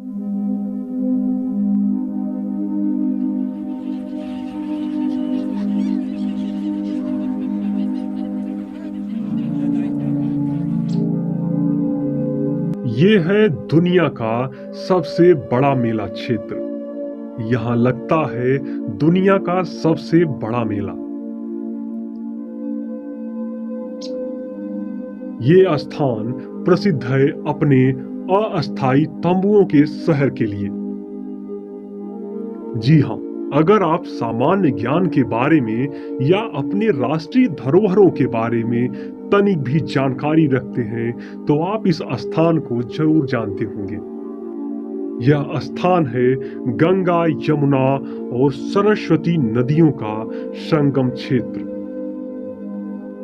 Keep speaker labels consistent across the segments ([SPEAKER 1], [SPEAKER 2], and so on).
[SPEAKER 1] ये है दुनिया का सबसे बड़ा मेला क्षेत्र। यहाँ लगता है दुनिया का सबसे बड़ा मेला। ये स्थान प्रसिद्ध है अपने अस्थायी तंबुओं के शहर के लिए। जी हाँ, अगर आप सामान्य ज्ञान के बारे में या अपने राष्ट्रीय धरोहरों के बारे में तनिक भी जानकारी रखते हैं तो आप इस स्थान को जरूर जानते होंगे। यह स्थान है गंगा, यमुना और सरस्वती नदियों का संगम क्षेत्र।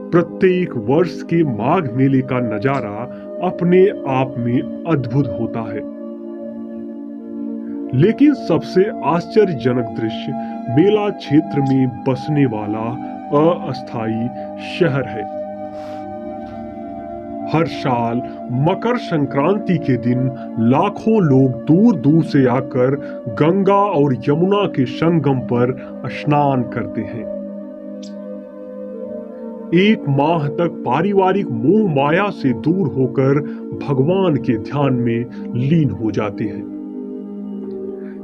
[SPEAKER 1] प्रत्येक वर्ष के माघ मेले का नजारा अपने आप में अद्भुत होता है, लेकिन सबसे आश्चर्यजनक दृश्य मेला क्षेत्र में बसने वाला अस्थायी शहर है। हर साल मकर संक्रांति के दिन लाखों लोग दूर दूर से आकर गंगा और यमुना के संगम पर स्नान करते हैं। एक माह तक पारिवारिक मोह माया से दूर होकर भगवान के ध्यान में लीन हो जाते हैं।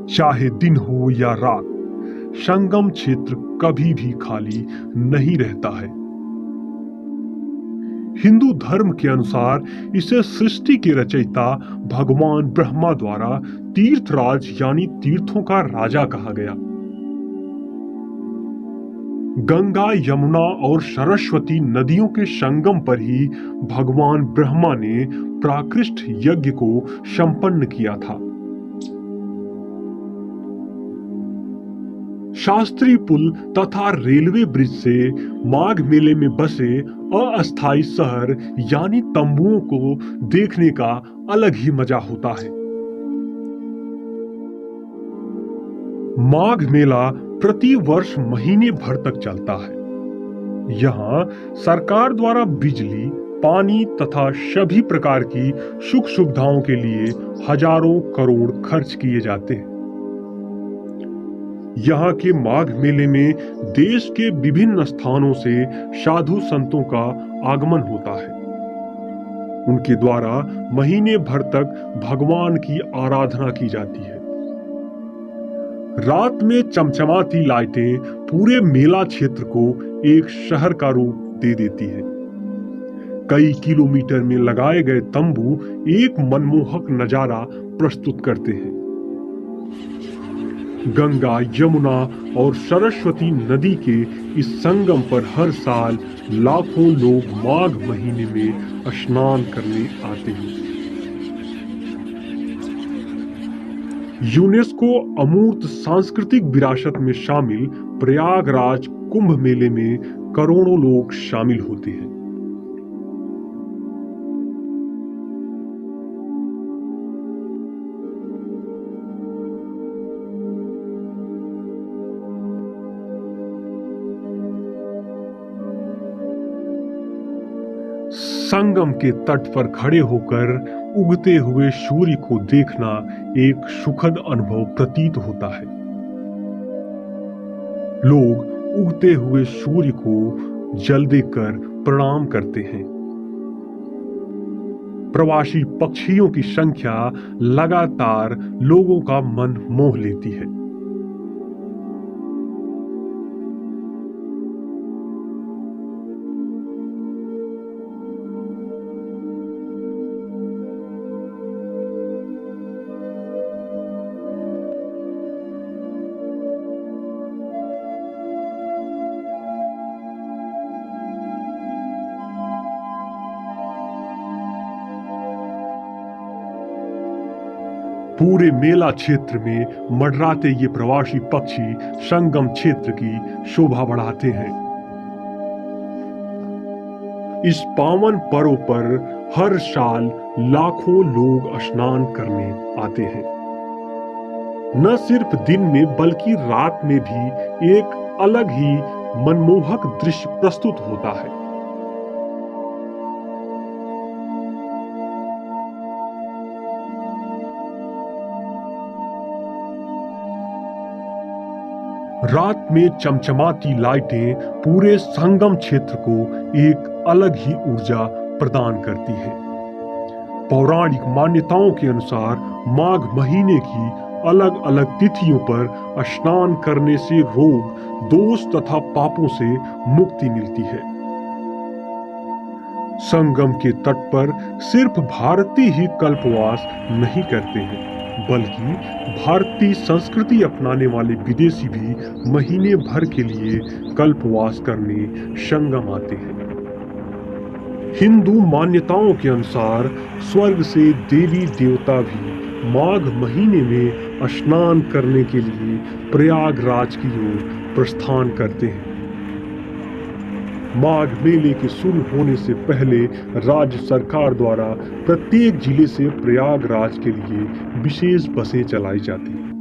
[SPEAKER 1] चाहे दिन हो या रात, संगम क्षेत्र कभी भी खाली नहीं रहता है। हिंदू धर्म के अनुसार इसे सृष्टि के रचयिता भगवान ब्रह्मा द्वारा तीर्थराज यानी तीर्थों का राजा कहा गया। गंगा, यमुना और सरस्वती नदियों के संगम पर ही भगवान ब्रह्मा ने प्राकृष्ट यज्ञ को संपन्न किया था। शास्त्री पुल तथा रेलवे ब्रिज से माघ मेले में बसे अस्थायी शहर यानी तंबुओं को देखने का अलग ही मजा होता है। माघ मेला प्रति वर्ष महीने भर तक चलता है। यहाँ सरकार द्वारा बिजली, पानी तथा सभी प्रकार की सुख सुविधाओं के लिए हजारों करोड़ खर्च किए जाते हैं। यहाँ के माघ मेले में देश के विभिन्न स्थानों से साधु संतों का आगमन होता है। उनके द्वारा महीने भर तक भगवान की आराधना की जाती है। रात में चमचमाती लाइटें पूरे मेला क्षेत्र को एक शहर का रूप दे देती है। कई किलोमीटर में लगाए गए तंबू एक मनमोहक नजारा प्रस्तुत करते हैं। गंगा, यमुना और सरस्वती नदी के इस संगम पर हर साल लाखों लोग माघ महीने में स्नान करने आते हैं। यूनेस्को अमूर्त सांस्कृतिक विरासत में शामिल प्रयागराज कुंभ मेले में करोड़ों लोग शामिल होते हैं। संगम के तट पर खड़े होकर उगते हुए सूर्य को देखना एक सुखद अनुभव प्रतीत होता है। लोग उगते हुए सूर्य को जल देकर प्रणाम करते हैं। प्रवासी पक्षियों की संख्या लगातार लोगों का मन मोह लेती है। पूरे मेला क्षेत्र में मंडराते ये प्रवासी पक्षी संगम क्षेत्र की शोभा बढ़ाते हैं। इस पावन पर्व पर हर साल लाखों लोग स्नान करने आते हैं। न सिर्फ दिन में बल्कि रात में भी एक अलग ही मनमोहक दृश्य प्रस्तुत होता है। रात में चमचमाती लाइटें पूरे संगम क्षेत्र को एक अलग ही ऊर्जा प्रदान करती है। पौराणिक मान्यताओं के अनुसार माघ महीने की अलग अलग तिथियों पर स्नान करने से रोग, दोष तथा पापों से मुक्ति मिलती है। संगम के तट पर सिर्फ भारतीय ही कल्पवास नहीं करते हैं, बल्कि भारतीय संस्कृति अपनाने वाले विदेशी भी महीने भर के लिए कल्पवास करने संगम आते हैं। हिंदू मान्यताओं के अनुसार स्वर्ग से देवी देवता भी माघ महीने में स्नान करने के लिए प्रयागराज की ओर प्रस्थान करते हैं। माघ मेले के शुरू होने से पहले राज्य सरकार द्वारा प्रत्येक जिले से प्रयागराज के लिए विशेष बसें चलाई जाती हैं।